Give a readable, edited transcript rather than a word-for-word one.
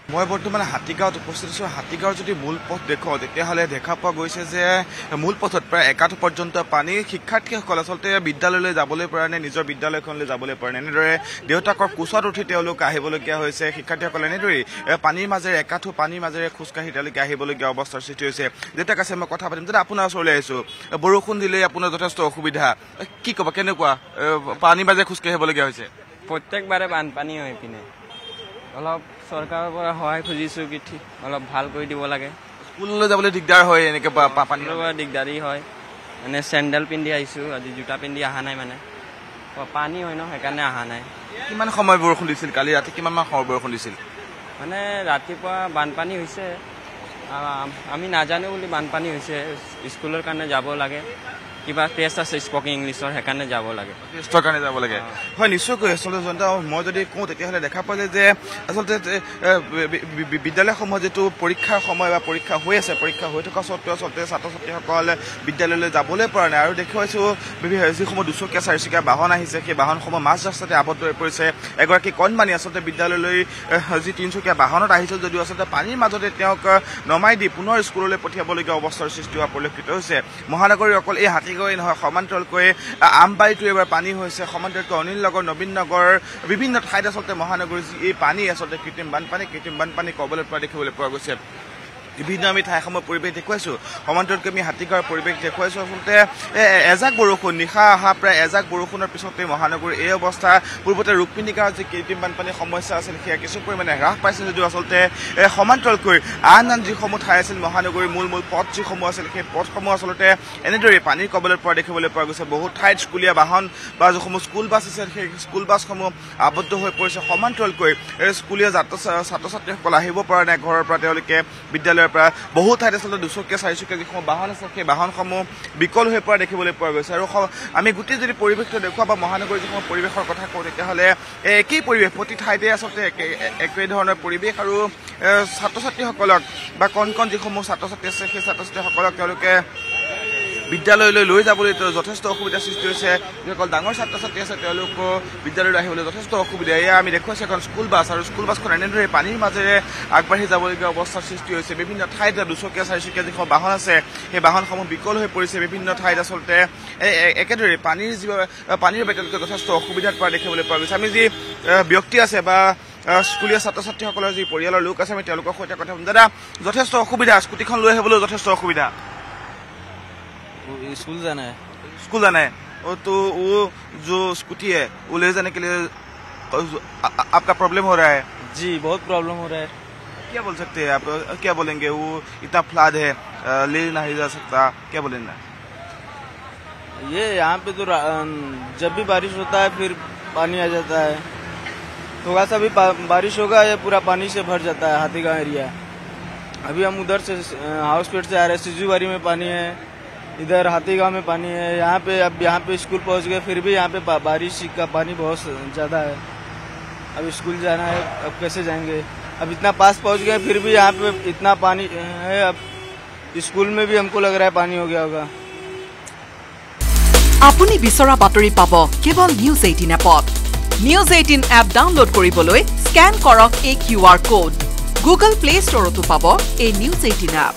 মই বৰ্তমান হাতীগাঁৱত উপস্থিত আছো। হাতীগাঁৱৰ যদি মূল পথ দেখো তেতিয়াহ'লে দেখা পোৱা গৈছে যে মূল পথত প্ৰায় একাঠু পৰ্যন্ত পানী। শিক্ষাৰ্থীসকল আচলতে বিদ্যালয়লৈ যাবলৈ পৰা নাই, নিজৰ বিদ্যালয়খনলৈ যাবলৈ পৰা নাই। এনেদৰে দেউতাকৰ কোচত উঠি তেওঁলোক আহিবলগীয়া হৈছে। শিক্ষাৰ্থীসকলে এনেদৰেই পানীৰ মাজেৰে একাঠু পানীৰ মাজেৰে খোজকাঢ়ি তেওঁলোকে আহিবলগীয়া অৱস্থাৰ সৃষ্টি হৈছে। দেউতাক আছে, মই কথা পাতিম। দাদা, আপোনাৰ ওচৰলৈ আহিছোঁ। বৰষুণ দিলে আপোনাৰ যথেষ্ট অসুবিধা, কি ক'ব, কেনেকুৱা পানীৰ মাজেৰে খোজকাঢ়ি আহিবলগীয়া হৈছে? প্ৰত্যেকবাৰে বানপানী হৈ পিনে অলপ চৰকাৰৰ পৰা সহায় খুজিছোঁ কি ঠিক অলপ ভাল কৰি দিব লাগে। স্কুললৈ যাবলৈ দিগদাৰ হয়, এনেকৈ পানীৰ পৰা দিগদাৰী হয়। মানে চেণ্ডেল পিন্ধি আহিছোঁ, আজি জোতা পিন্ধি অহা নাই, মানে পানী হয় ন, সেইকাৰণে অহা নাই। কিমান সময় বৰষুণ দিছিল? কালি ৰাতি কিমানমান সময় বৰষুণ দিছিল? মানে ৰাতিপুৱা বানপানী হৈছে, আমি নাজানো বুলি বানপানী হৈছে। স্কুলৰ কাৰণে যাব লাগে, কিবা টেষ্ট আছে স্পকিং ইংলিছৰ, সেইকাৰণে যাব লাগে। টেষ্টৰ কাৰণে যাব লাগে, হয় নিশ্চয়কৈ। আচলতে জনতা মই যদি কওঁ তেতিয়াহ'লে দেখা পালে যে আচলতে বিদ্যালয়সমূহত যিটো পৰীক্ষাৰ সময় বা পৰীক্ষা হৈ আছে, পৰীক্ষা হৈ থকা স্বত্তেও আচলতে ছাত্ৰ ছাত্ৰীসকল বিদ্যালয়লৈ যাবলৈ পৰা নাই। আৰু দেখুৱাইছোঁ যিসমূহ দুচকীয়া চাৰিচকীয়া বাহন আহিছে, সেই বাহনসমূহ মাজ ৰাস্তাতে আবদ্ধ হৈ পৰিছে। এগৰাকী কণমানি আচলতে বিদ্যালয়লৈ যি তিনিচকীয়া বাহনত আহিছিল যদিও আচলতে পানীৰ মাজতে তেওঁক নমাই দি পুনৰ স্কুললৈ পঠিয়াবলগীয়া অৱস্থাৰ সৃষ্টি হোৱা পৰিলক্ষিত হৈছে। মহানগৰীৰ অকল এই হাতীগাঁৱই নহয়, সমান্তৰালকৈ আমবাৰীতো এবাৰ পানী হৈছে, সমান্তৰালকৈ অনিল নগৰ, নবীন নগৰ, বিভিন্ন ঠাইত আচলতে মহানগৰীৰ যি এই পানী আচলতে কৃত্ৰিম বানপানী ক'বলৈ পৰা দেখিবলৈ পোৱা গৈছে। বিভিন্ন আমি ঠাইসমূহৰ পৰিৱেশ দেখুৱাইছোঁ, সমান্তৰালকৈ আমি হাতীগাঁৱৰ পৰিৱেশ দেখুৱাইছোঁ। আচলতে এজাক বৰষুণ, নিশা অহা প্ৰায় এজাক বৰষুণৰ পিছতে মহানগৰীৰ এই অৱস্থা। পূৰ্বতে ৰূপমিনিকাৰ যি কৃত্ৰিম বানপানীৰ সমস্যা আছিল সেয়া কিছু পৰিমাণে হ্ৰাস পাইছিল যদিও আচলতে সমান্তৰালকৈ আন যিসমূহ ঠাই আছিল মহানগৰীৰ মূল পথ যিসমূহ আছিল, সেই পথসমূহ আচলতে এনেদৰেই পানীৰ কবলত পৰা দেখিবলৈ পোৱা গৈছে। বহুত ঠাইত স্কুলীয়া বাহন বা যিসমূহ স্কুল বাছ আছে সেই স্কুল বাছসমূহ আবদ্ধ হৈ পৰিছে। সমান্তৰালকৈ স্কুলীয়া ছাত্ৰ ছাত্ৰীসকল আহিব পৰা নাই ঘৰৰ পৰা, তেওঁলোকে বিদ্যালয়ৰ পৰা। বহু ঠাইত আচলতে দুচকীয়া চাৰিচকীয়া যিসমূহ বাহন আছে সেই বাহনসমূহ বিকল হৈ পৰা দেখিবলৈ পোৱা গৈছে। আৰু আমি গোটেই যদি পৰিৱেশটো দেখুওৱা বা মহানগৰীৰ যিসমূহ পৰিৱেশৰ কথা কওঁ তেতিয়াহ'লে একেই পৰিৱেশ, প্ৰতি ঠাইতে আচলতে একে ধৰণৰ পৰিৱেশ। আৰু ছাত্ৰ ছাত্ৰীসকলক বা কণ যিসমূহ ছাত্ৰ ছাত্ৰী আছে সেই ছাত্ৰ ছাত্ৰীসকলক তেওঁলোকে বিদ্যালয়লৈ লৈ যাবলৈ যথেষ্ট অসুবিধাৰ সৃষ্টি হৈছে। যিসকল ডাঙৰ ছাত্ৰ ছাত্ৰী আছে তেওঁলোকো বিদ্যালয়লৈ আহিবলৈ যথেষ্ট অসুবিধা। এয়া আমি দেখুৱাইছোঁ এখন স্কুল বাছ, আৰু স্কুল বাছখন এনেদৰে পানীৰ মাজেৰে আগবাঢ়ি যাবলগীয়া অৱস্থাৰ সৃষ্টি হৈছে। বিভিন্ন ঠাইত দুচকীয়া চাৰিচকীয়া যিসমূহ বাহন আছে সেই বাহনসমূহ বিকল হৈ পৰিছে। বিভিন্ন ঠাইত আচলতে একেদৰে পানীৰ বাবে তেওঁলোকে যথেষ্ট অসুবিধাত পৰা দেখিবলৈ পোৱা গৈছে। আমি যি ব্যক্তি আছে বা স্কুলীয়া ছাত্ৰ ছাত্ৰীসকলৰ যি পৰিয়ালৰ লোক আছে আমি তেওঁলোকৰ সৈতে কথা পাতিম। দাদা, যথেষ্ট অসুবিধা, স্কুটিখন লৈ আহিবলৈও যথেষ্ট অসুবিধা। स्कूल जाना है तो वो जो स्कूटी है वो ले जाने के लिए आपका प्रॉब्लम हो रहा है? जी, बहुत प्रॉब्लम हो रहा है। क्या बोल सकते हैं आप, क्या बोलेंगे? वो इतना फ्लड है, ले नहीं जा सकता, क्या बोलेंगे? ये यहाँ पे तो जब भी बारिश होता है फिर पानी आ जाता है। थोड़ा सा भी बारिश होगा ये पूरा पानी से भर जाता है हाथीगांव एरिया। अभी हम उधर से हाउसपेट से आ रहे हैं, सिजुवारी में पानी है, इधर हाथीगांव में पानी है। यहाँ पे स्कूल पहुँच गए, फिर भी यहाँ पे बारिश का पानी बहुत ज़्यादा है। अब स्कूल जाना है, अब कैसे जाएंगे? अब इतना पास पहुँच गए फिर भी यहाँ पे इतना पानी है। अब स्कूल में भी हमको लग रहा है पानी हो गया होगा। আপুনি বিচৰা বাতৰি পাব কেৱল নিউজ 18 এপত। নিউজ 18 এপ ডাউনলোড কৰিবলৈ স্ক্যান কৰক এই QR কোড। গুগল প্লে ষ্টৰতো পাব এই নিউজ 18 এপ।